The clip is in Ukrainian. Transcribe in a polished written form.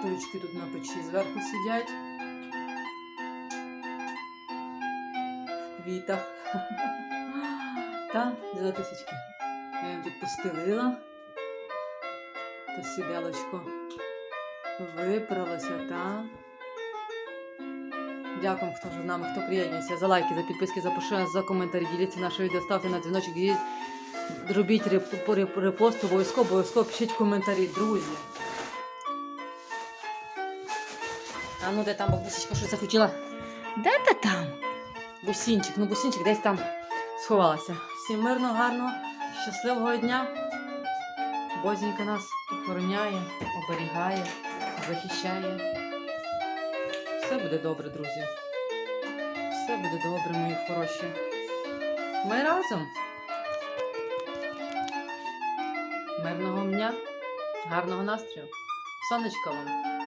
Матулечки тут на печі зверху сидять. В квітах. Та, золотисечки. Я їм тут постелила. То сіделочко випралося, та. Дякую, хто вже з нами, хто приєднується. За лайки, за підписки, за поширення, за коментарі. Діліться наше відео, ставте на дзвіночок, робіть репост, обов'язково пишіть коментарі, друзі. А ну де там бабусечка щось захотіла? Де ти там? Бусінчик, ну бусінчик десь там сховалася. Всім мирно, гарного, щасливого дня. Бозінька нас охороняє, оберігає, захищає. Все буде добре, друзі. Все буде добре, мої хороші. Ми разом. Мирного дня, гарного настрою. Сонечка вам.